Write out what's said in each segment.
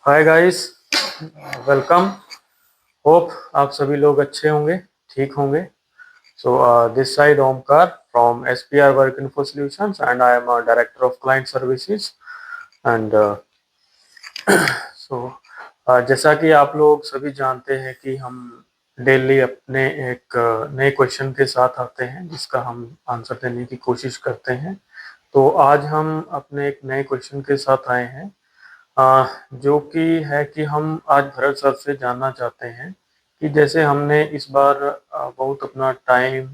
Hi guys, welcome. Hope आप सभी लोग अच्छे होंगे, ठीक होंगे। So this side Omkar from SPR work info solutions and I am director of client services. And so जैसा कि आप लोग सभी जानते हैं कि हम डेली अपने एक नए क्वेश्चन के साथ आते हैं जिसका हम आंसर देने की कोशिश करते हैं। तो आज हम अपने एक नए क्वेश्चन के साथ आए हैं, जो कि है कि हम आज भरत सर से जानना चाहते हैं कि जैसे हमने इस बार बहुत अपना टाइम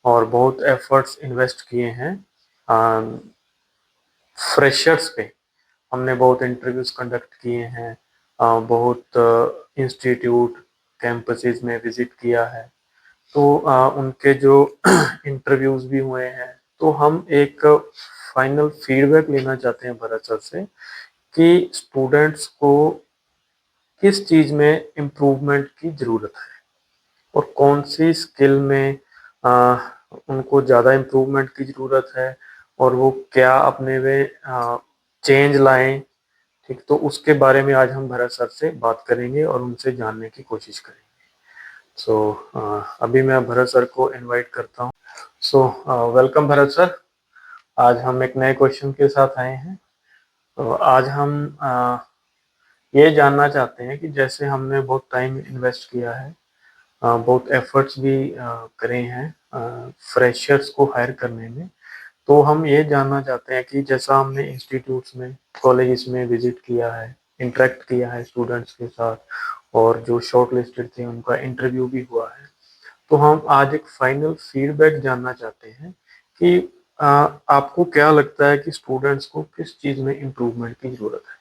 और बहुत एफर्ट्स इन्वेस्ट किए हैं फ्रेशर्स पे। हमने बहुत इंटरव्यूज कंडक्ट किए हैं, बहुत इंस्टीट्यूट कैंपसेस में विजिट किया है। तो उनके जो इंटरव्यूज भी हुए हैं, तो हम एक फाइनल फीडबैक लेना चाहते हैं भरत सर से कि स्टूडेंट्स को किस चीज़ में इम्प्रूवमेंट की ज़रूरत है और कौन सी स्किल में आ, उनको ज़्यादा इम्प्रूवमेंट की ज़रूरत है और वो क्या अपने में चेंज लाएं। ठीक, तो उसके बारे में आज हम भरत सर से बात करेंगे और उनसे जानने की कोशिश करेंगे। सो अभी मैं भरत सर को इनवाइट करता हूँ। So welcome Bharat sir. आज हम एक नए क्वेश्चन के साथ आए हैं। तो आज हम ये जानना चाहते हैं कि जैसे हमने बहुत टाइम इन्वेस्ट किया है, बहुत एफर्ट्स भी करे हैं फ्रेशर्स को हायर करने में। तो हम ये जानना चाहते हैं कि जैसा हमने इंस्टीट्यूट्स में, कॉलेजेस में विजिट किया है, इंटरेक्ट किया है स्टूडेंट्स के साथ, और जो शॉर्ट लिस्टेड थे उनका इंटरव्यू भी हुआ है, तो हम आज एक फाइनल फीडबैक जानना चाहते हैं कि आपको क्या लगता है कि स्टूडेंट्स को किस चीज़ में इम्प्रूवमेंट की ज़रूरत है।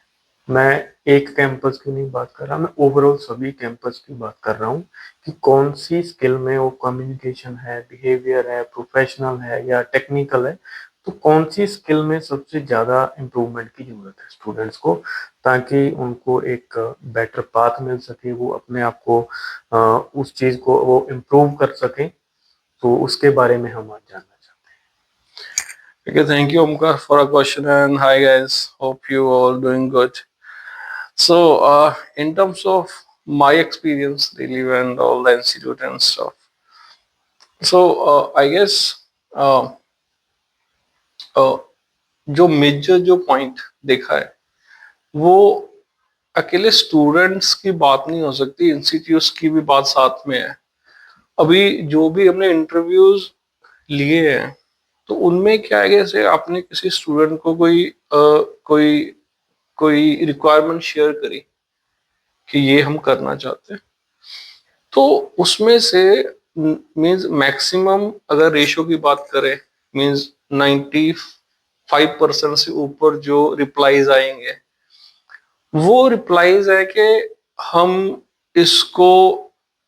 मैं एक कैंपस की नहीं बात कर रहा, मैं ओवरऑल सभी कैंपस की बात कर रहा हूँ कि कौन सी स्किल में, वो कम्युनिकेशन है, बिहेवियर है, प्रोफेशनल है या टेक्निकल है, तो कौन सी स्किल में सबसे ज़्यादा इम्प्रूवमेंट की ज़रूरत है स्टूडेंट्स को, ताकि उनको एक बेटर पाथ मिल सके, वो अपने आप को उस चीज़ को वो इम्प्रूव कर सकें। तो उसके बारे में हम आज जानना चाहते Okay, thank you, Omkar, for a question. And hi, guys. Hope you all doing good. So, in terms of my experience, really, and all the institute and stuff. So, I guess uh, uh, जो major जो point देखा है वो अकेले students की बात नहीं हो सकती, इंस्टीट्यूट्स की भी बात साथ में है। अभी जो भी हमने इंटरव्यूज लिए हैं तो उनमें क्या है, जैसे आपने किसी स्टूडेंट को कोई कोई रिक्वायरमेंट शेयर करी कि ये हम करना चाहते हैं, तो उसमें से मींस मैक्सिमम अगर रेशो की बात करें, मींस 95% से ऊपर जो रिप्लाईज आएंगे वो रिप्लाईज है कि हम इसको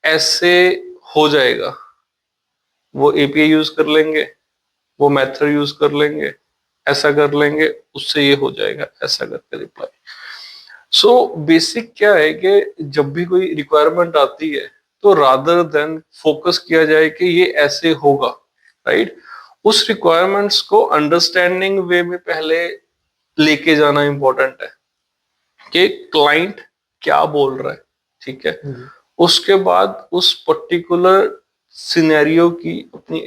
ऐसे हो जाएगा, वो एपीआई यूज कर लेंगे, वो मेथड यूज कर लेंगे, ऐसा कर लेंगे, उससे ये हो जाएगा, ऐसा करके रिप्लाई। सो बेसिक क्या है कि जब भी कोई रिक्वायरमेंट आती है तो रादर देन फोकस किया जाए कि ये ऐसे होगा, राइट, उस रिक्वायरमेंट्स को अंडरस्टैंडिंग वे में पहले लेके जाना इंपॉर्टेंट है कि क्लाइंट क्या बोल रहा है, ठीक है। हैं। उसके बाद उस पर्टिकुलर सिनेरियो की अपनी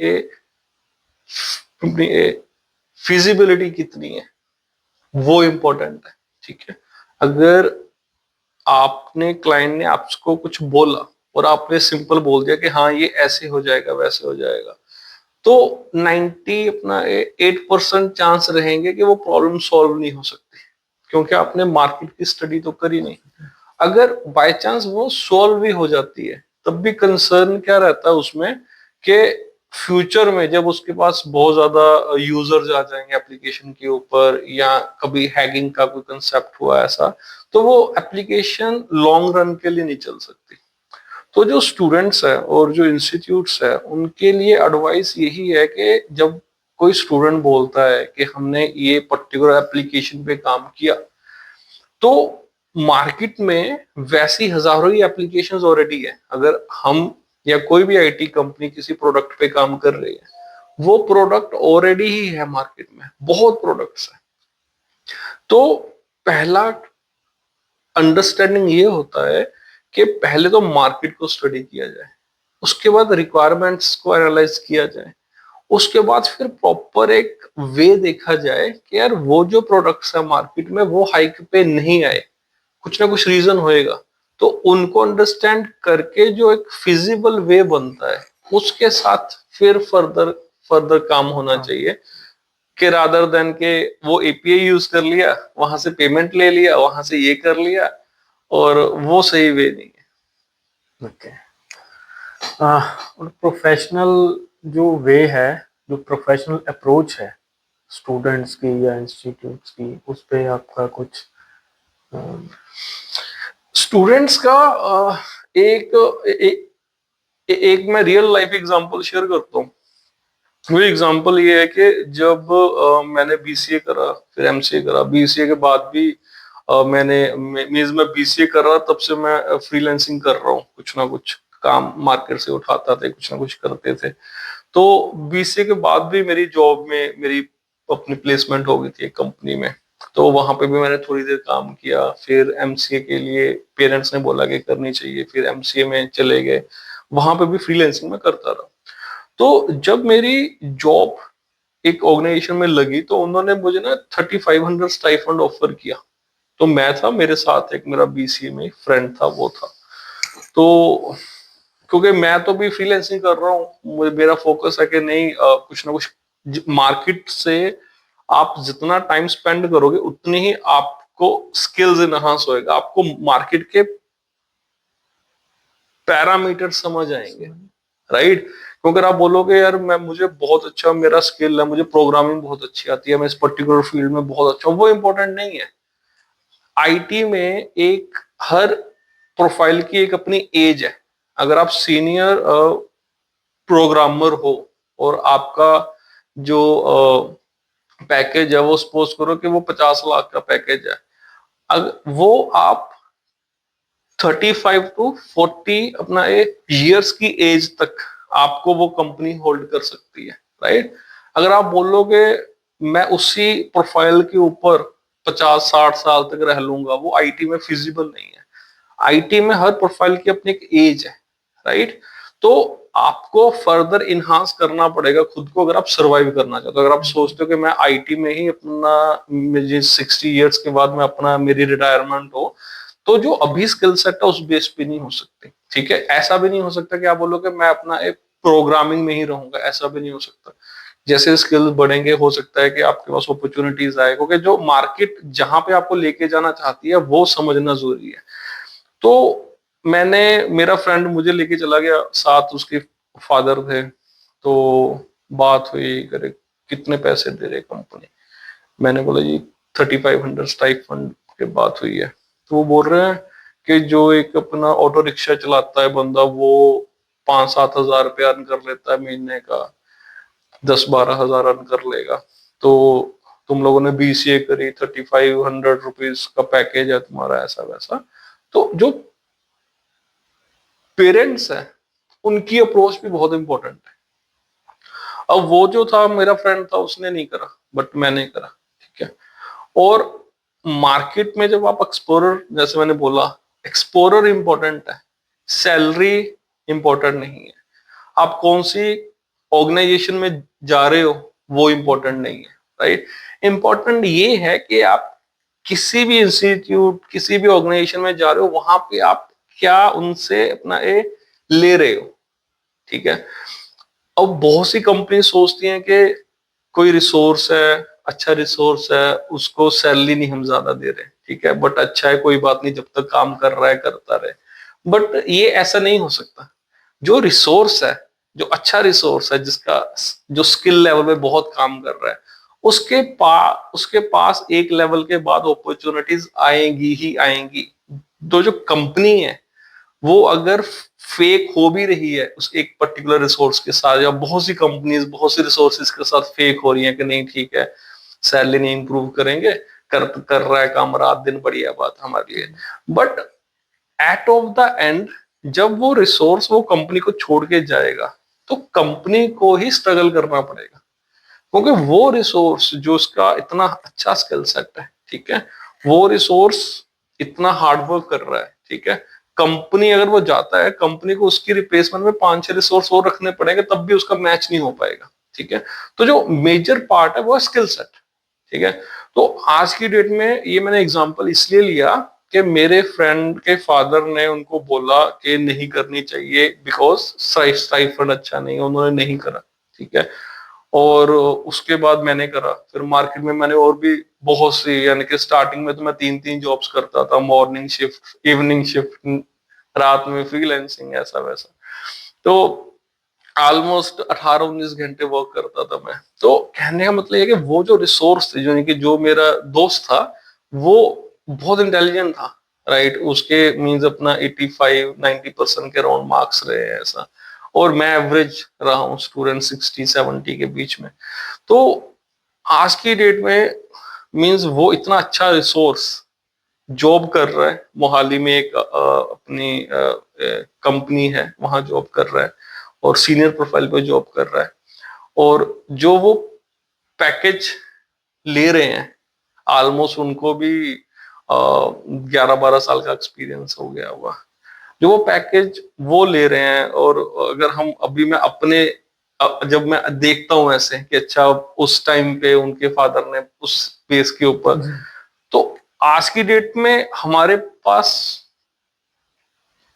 ए फिजिबिलिटी कितनी है, वो इंपॉर्टेंट है, ठीक है। अगर आपने क्लाइंट ने आपको कुछ बोला और आपने सिंपल बोल दिया कि हाँ ये ऐसे हो जाएगा, वैसे हो जाएगा, तो 8% चांस रहेंगे कि वो प्रॉब्लम सॉल्व नहीं हो सकती, क्योंकि आपने मार्केट की स्टडी तो करी नहीं। अगर बाय चांस वो सॉल्व भी हो जाती है तब भी कंसर्न क्या रहता है उसमें कि फ्यूचर में जब उसके पास बहुत ज्यादा यूजर्स आ जाएंगे एप्लीकेशन के ऊपर, या कभी हैकिंग का कोई कंसेप्ट हुआ ऐसा, तो वो एप्लीकेशन लॉन्ग रन के लिए नहीं चल सकती। तो जो स्टूडेंट्स है और जो इंस्टीट्यूट्स है उनके लिए एडवाइस यही है कि जब कोई स्टूडेंट बोलता है कि हमने ये पर्टिकुलर एप्लीकेशन पे काम किया, तो मार्केट में वैसी हजारों ही एप्लीकेशंस ऑलरेडी है। अगर हम या कोई भी आईटी कंपनी किसी प्रोडक्ट पे काम कर रही है, वो प्रोडक्ट ऑलरेडी ही है मार्केट में, बहुत प्रोडक्ट्स है। तो पहला अंडरस्टैंडिंग ये होता है कि पहले तो मार्केट को स्टडी किया जाए, उसके बाद रिक्वायरमेंट्स को एनालाइज किया जाए, उसके बाद फिर प्रॉपर एक वे देखा जाए कि यार वो जो प्रोडक्ट्स है मार्केट में वो हाइक पे नहीं आए, कुछ ना कुछ रीजन होएगा। तो उनको अंडरस्टैंड करके जो एक फिजिबल वे बनता है उसके साथ फिर फर्दर फर्दर काम होना चाहिए, कि रादर देन के वो एपीआई यूज कर लिया, वहां से पेमेंट ले लिया, वहां से ये कर लिया, और वो सही वे नहीं है। ओके। और प्रोफेशनल जो वे है, जो प्रोफेशनल अप्रोच है स्टूडेंट्स की या इंस्टीट्यूट्स की, उस पे आपका कुछ? स्टूडेंट्स का एक एक मैं रियल लाइफ एग्जांपल शेयर करता हूँ। वो एग्जांपल ये है कि जब मैंने बीसीए करा, फिर एमसीए करा, बीसीए के बाद भी मींस मैं बीसीए कर रहा, तब से मैं फ्रीलांसिंग कर रहा हूँ, कुछ ना कुछ काम मार्केट से उठाता थे, कुछ ना कुछ करते थे। तो बीसीए के बाद भी मेरी जॉब में मेरी अपनी प्लेसमेंट हो गई थी एक कंपनी में, तो वहां पे भी मैंने थोड़ी देर काम किया। फिर एमसीए के लिए पेरेंट्स ने बोला कि करनी चाहिए, फिर एमसीए में चले गए, वहां पे भी फ्रीलांसिंग में करता रहा। तो जब मेरी जॉब एक ऑर्गेनाइजेशन में लगी तो उन्होंने मुझे ना 3500 स्टाइफंड ऑफर किया। तो मैं था, मेरे साथ एक मेरा बीसीए में फ्रेंड था, वो था। तो क्योंकि मैं तो भी फ्रीलांसिंग कर रहा हूँ, मेरा फोकस है कि नहीं कुछ ना कुछ मार्केट से आप जितना टाइम स्पेंड करोगे उतनी ही आपको स्किल्स इनहांस होएगा, आपको मार्केट के पैरामीटर समझ आएंगे, राइट। क्योंकि आप बोलोगे यार मैं मुझे बहुत अच्छा मेरा स्किल है, मुझे प्रोग्रामिंग बहुत अच्छी आती है, मैं इस पर्टिकुलर फील्ड में बहुत अच्छा हूँ, वो इंपॉर्टेंट नहीं है। आईटी में एक हर प्रोफाइल की एक अपनी एज है। अगर आप सीनियर प्रोग्रामर हो और आपका जो पैकेज है वो सपोज करो कि वो 50 लाख का पैकेज है, अगर वो आप 35 to 40 अपना ईयर्स की एज तक आपको वो कंपनी होल्ड कर सकती है, राइट। अगर आप बोलोगे मैं उसी प्रोफाइल के ऊपर 50-60 साल तक रह लूंगा, वो आईटी में फिजिबल नहीं है। आईटी में हर प्रोफाइल की अपनी एक एज है, राइट। तो आपको फर्दर इनहांस करना पड़ेगा खुद को अगर आप सरवाइव करना चाहते हो। अगर आप सोचते हो कि मैं आईटी में ही अपना मुझे 60 ईयर्स के बाद में अपना मेरी रिटायरमेंट हो, तो जो अभी स्किल सेट है उस बेस पे नहीं हो सकती, ठीक है। ऐसा भी नहीं हो सकता कि आप बोलो कि मैं अपना एक प्रोग्रामिंग में ही रहूंगा, ऐसा भी नहीं हो सकता। जैसे स्किल्स बढ़ेंगे हो सकता है कि आपके पास अपॉर्चुनिटीज आए, क्योंकि जो मार्केट जहां पे आपको लेके जाना चाहती है वो समझना जरूरी है। तो मैंने, मेरा फ्रेंड मुझे लेके चला गया, साथ उसके फादर थे। तो बात हुई, करे कितने पैसे दे रहे कंपनी, मैंने बोला जी 3500 स्टाइपेंड की बात हुई है। तो वो बोल रहे हैं कि जो एक अपना ऑटो रिक्शा चलाता है बंदा वो 5-7 हजार रुपया अर्न कर लेता है महीने का, 10-12 हजार अर्न कर लेगा। तो तुम लोगों ने बीसीए करी, 3500 रुपीज का पैकेज है तुम्हारा, ऐसा वैसा। तो जो पेरेंट्स है उनकी अप्रोच भी बहुत इंपॉर्टेंट है। अब वो जो था मेरा फ्रेंड था उसने नहीं करा, बट मैंने करा, ठीक है। और मार्केट में जब आप एक्सप्लोरर, जैसे मैंने बोला, एक्सप्लोरर इंपॉर्टेंट है, सैलरी इंपॉर्टेंट नहीं है। आप कौन सी ऑर्गेनाइजेशन में जा रहे हो वो इंपॉर्टेंट नहीं है, राइट। इंपॉर्टेंट ये है कि आप किसी भी इंस्टीट्यूट, किसी भी ऑर्गेनाइजेशन में जा रहे हो, वहां पे आप क्या उनसे अपना ले रहे हो, ठीक है। अब बहुत सी कंपनी सोचती हैं कि कोई रिसोर्स है, अच्छा रिसोर्स है, उसको सैलरी नहीं हम ज्यादा दे रहे, ठीक है, बट अच्छा है कोई बात नहीं, जब तक काम कर रहा है करता रहे। बट ये ऐसा नहीं हो सकता। जो रिसोर्स है, जो अच्छा रिसोर्स है, जिसका जो स्किल लेवल में बहुत काम कर रहा है, उसके पास एक लेवल के बाद अपॉर्चुनिटीज आएंगी ही आएंगी। तो जो कंपनी है वो अगर फेक हो भी रही है उस एक पर्टिकुलर रिसोर्स के साथ, या बहुत सी कंपनीज बहुत सी रिसोर्सेज के साथ फेक हो रही है कि नहीं ठीक है सैलरी नहीं इंप्रूव करेंगे, कर रहा है काम रात दिन, बढ़िया बात हमारे लिए। But at of the end जब वो रिसोर्स वो कंपनी को छोड़ के जाएगा तो कंपनी को ही स्ट्रगल करना पड़ेगा, क्योंकि वो रिसोर्स जो उसका इतना अच्छा स्किल सेट है, ठीक है, वो रिसोर्स इतना हार्ड वर्क कर रहा है, ठीक है, कंपनी अगर वो जाता है, कंपनी को उसकी रिप्लेसमेंट में 5-6 रिसोर्स और रखने पड़ेंगे, तब भी उसका मैच नहीं हो पाएगा, ठीक है। तो जो मेजर पार्ट है वो है स्किल सेट, ठीक है। तो आज की डेट में ये मैंने एग्जांपल इसलिए लिया कि मेरे फ्रेंड के फादर ने उनको बोला कि नहीं करनी चाहिए बिकॉज स्टाइफंड अच्छा नहीं, उन्होंने नहीं करा, ठीक है। और उसके बाद मैंने करा, फिर मार्केट में मैंने और भी बहुत सी, यानी कि स्टार्टिंग में तो मैं 3-3 जॉब्स करता था, मॉर्निंग शिफ्ट, इवनिंग शिफ्ट, रात में फ्रीलैंसिंग, ऐसा वैसा। तो ऑलमोस्ट 18-19 घंटे वर्क करता था मैं। तो कहने का मतलब ये कि वो जो रिसोर्स थे, जो कि जो मेरा दोस्त था, वो बहुत इंटेलिजेंट था, राइट। उसके मींस अपना 85-90% के अराउंड मार्क्स रहे हैं ऐसा, और मैं एवरेज रहा हूँ स्टूडेंट 60-70 के बीच में। तो आज की डेट में मींस वो इतना अच्छा रिसोर्स जॉब कर रहा है, मोहाली में एक अपनी कंपनी है, वहां जॉब कर रहा है, और सीनियर प्रोफाइल पे जॉब कर रहा है। और जो वो पैकेज ले रहे हैं, ऑलमोस्ट उनको भी 11-12 साल का एक्सपीरियंस हो गया हुआ, जो वो पैकेज वो ले रहे हैं। और अगर हम अभी मैं अपने जब मैं देखता हूँ ऐसे कि अच्छा उस टाइम पे उनके फादर ने उस बेस के ऊपर, तो आज की डेट में हमारे पास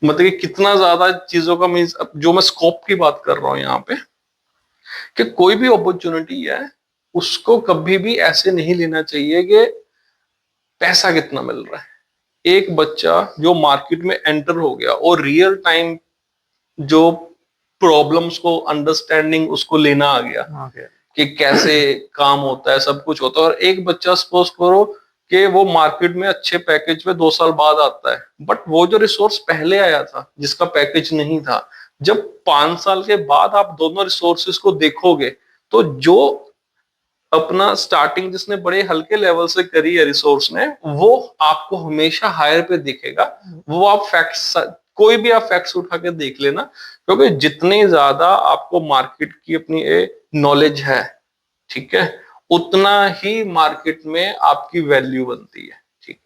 मतलब कि कितना ज्यादा चीजों का मीन्स, जो मैं स्कोप की बात कर रहा हूँ यहाँ पे, कि कोई भी अपॉर्चुनिटी है उसको कभी भी ऐसे नहीं लेना चाहिए कि पैसा कितना मिल रहा है। एक बच्चा जो मार्केट में एंटर हो गया और रियल टाइम जो प्रॉब्लम्स को अंडरस्टैंडिंग उसको लेना आ गया, ओके। कि कैसे काम होता है, सब कुछ होता है। और एक बच्चा सपोज करो कि वो मार्केट में अच्छे पैकेज में 2 साल बाद आता है, बट वो जो रिसोर्स पहले आया था जिसका पैकेज नहीं था, जब 5 साल के बाद आप दोनों रिसोर्सेज को देखोगे, तो जो अपना स्टार्टिंग जिसने बड़े हल्के लेवल से करी है रिसोर्स ने, वो आपको हमेशा हायर पे दिखेगा। वो आप फैक्ट्स, कोई भी आप फैक्ट्स उठा के देख लेना, क्योंकि जितनी ज्यादा आपको मार्केट की अपनी नॉलेज है, ठीक है, उतना ही मार्केट में आपकी वैल्यू बनती है, ठीक।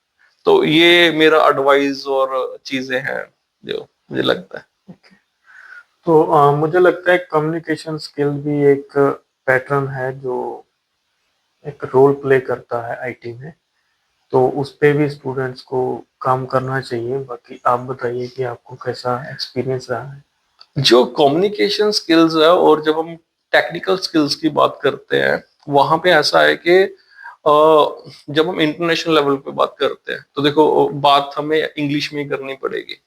तो ये मेरा एडवाइस और चीजें हैं जो मुझे लगता है। तो मुझे लगता है कम्युनिकेशन स्किल भी एक पैटर्न है जो एक रोल प्ले करता है आईटी में, तो उस पे भी स्टूडेंट्स को काम करना चाहिए। बाकी आप बताइए कि आपको कैसा एक्सपीरियंस रहा है? जो कम्युनिकेशन स्किल्स है, और जब हम टेक्निकल स्किल्स की बात करते हैं, वहां पे ऐसा है कि जब हम इंटरनेशनल लेवल पे बात करते हैं, तो देखो बात हमें इंग्लिश में ही करनी पड़ेगी।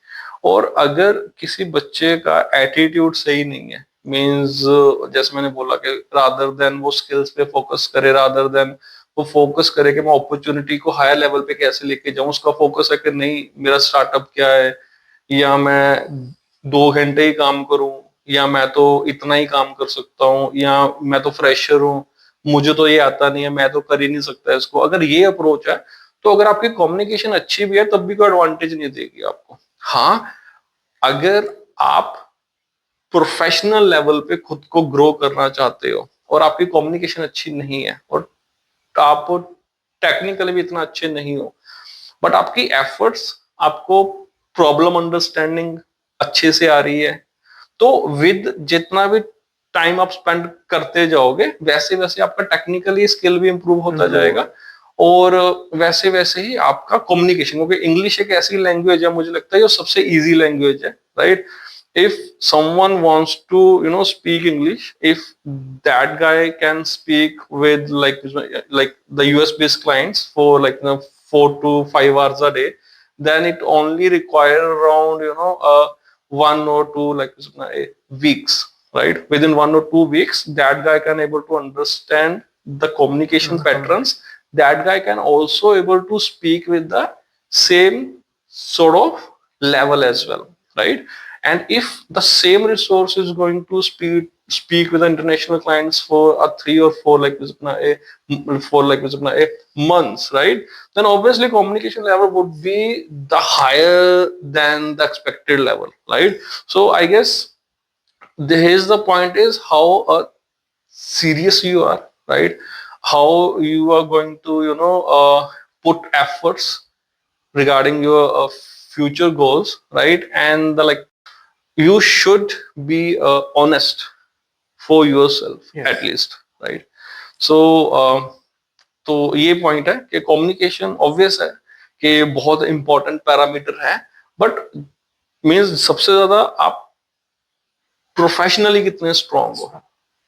और अगर किसी बच्चे का एटीट्यूड सही नहीं है, मींस जैसे मैंने बोला कि रादर देन वो स्किल्स पे फोकस करे, रादर देन वो फोकस करे कि मैं अपॉर्चुनिटी को हायर लेवल पे कैसे लेके जाऊं, उसका फोकस है कि नहीं मेरा स्टार्टअप क्या है, या मैं 2 घंटे ही काम करूं, या मैं तो इतना ही काम कर सकता हूँ, या मैं तो फ्रेशर हूँ, मुझे तो ये आता नहीं है, मैं तो कर ही नहीं सकता इसको। अगर ये अप्रोच है, तो अगर आपकी कम्युनिकेशन अच्छी भी है तब भी कोई एडवांटेज नहीं देगी आपको। हाँ, अगर आप प्रोफेशनल लेवल पे खुद को ग्रो करना चाहते हो और आपकी कम्युनिकेशन अच्छी नहीं है, और आप टेक्निकली भी इतना अच्छे नहीं हो, बट आपकी एफर्ट्स, आपको प्रॉब्लम अंडरस्टैंडिंग अच्छे से आ रही है, तो विद जितना भी टाइम आप स्पेंड करते जाओगे, वैसे वैसे आपका टेक्निकली स्किल भी इंप्रूव होता जाएगा। और वैसे वैसे ही आपका कम्युनिकेशन, क्योंकि इंग्लिश एक ऐसी लैंग्वेज है, मुझे लगता है जो सबसे इजी लैंग्वेज है, right. if someone wants to speak English, if that guy can speak with like the US based clients for like 4 to 5 hours a day, then it only require around 1 or 2 like weeks, right? Within 1 or 2 weeks that guy can able to understand the communication patterns. That guy can also able to speak with the same sort of level as well, right? And if the same resource is going to speak with the international clients for a 3 or 4 like a months, right? Then obviously communication level would be the higher than the expected level, right? So I guess here's the point is how serious you are, right? How you are going to put efforts regarding your future goals, right? And like you should be honest for yourself, Yes. at least, right? So तो ये point है कि communication obvious है कि बहुत important parameter है, but means सबसे ज्यादा आप प्रोफेशनली कितने स्ट्रांग हो,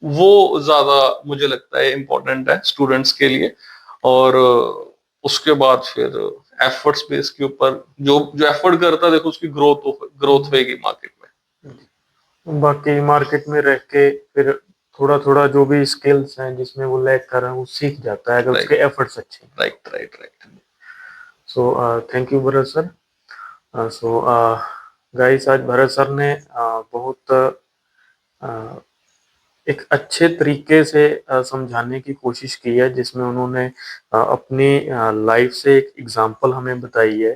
वो ज्यादा मुझे लगता है इम्पोर्टेंट है स्टूडेंट्स के लिए। और उसके बाद फिर एफर्ट्स बेस के ऊपर जो जो एफर्ट करता है, देखो उसकी ग्रोथ होगी मार्केट में। बाकी मार्केट में रह के फिर थोड़ा थोड़ा जो भी स्किल्स हैं जिसमें वो लैग कर रहा है वो सीख जाता है अगर उसके एफर्ट्स अच्छे हैं। Right. So thank you Bharat sir. So guys, आज भरत सर ने बहुत एक अच्छे तरीके से समझाने की कोशिश की है, जिसमें उन्होंने अपनी लाइफ से एक एग्जांपल हमें बताई है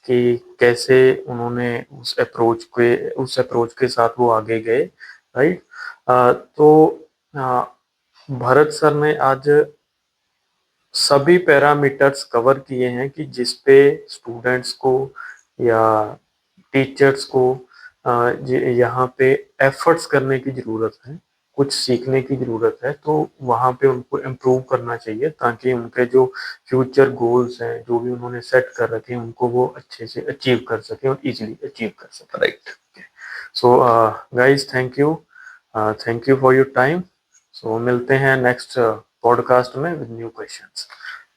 कि कैसे उन्होंने उस अप्रोच के साथ वो आगे गए, राइट। तो भरत सर ने आज सभी पैरामीटर्स कवर किए हैं कि जिस पे स्टूडेंट्स को या टीचर्स को यहाँ पे एफर्ट्स करने की ज़रूरत है, कुछ सीखने की ज़रूरत है, तो वहाँ पे उनको इम्प्रूव करना चाहिए ताकि उनके जो फ्यूचर गोल्स हैं, जो भी उन्होंने सेट कर रखे हैं, उनको वो अच्छे से अचीव कर सकें और इजीली अचीव कर सकें, right. So guys, thank you for your time. So मिलते हैं नेक्स्ट पॉडकास्ट में विद न्यू क्वेश्चंस।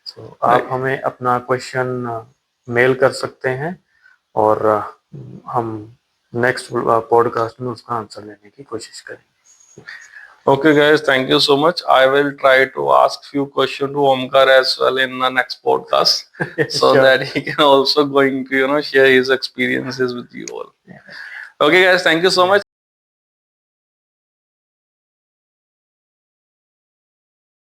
सो आप हमें अपना क्वेश्चन मेल कर सकते हैं और हम नेक्स्ट पॉडकास्ट में उसका आंसर लेने की कोशिश करेंगे। Okay, guys, thank you so much. I will try to ask few questions to Omkar as well in the next podcast, so Sure. that he can also going to share his experiences with you all. Okay, guys, thank you so much.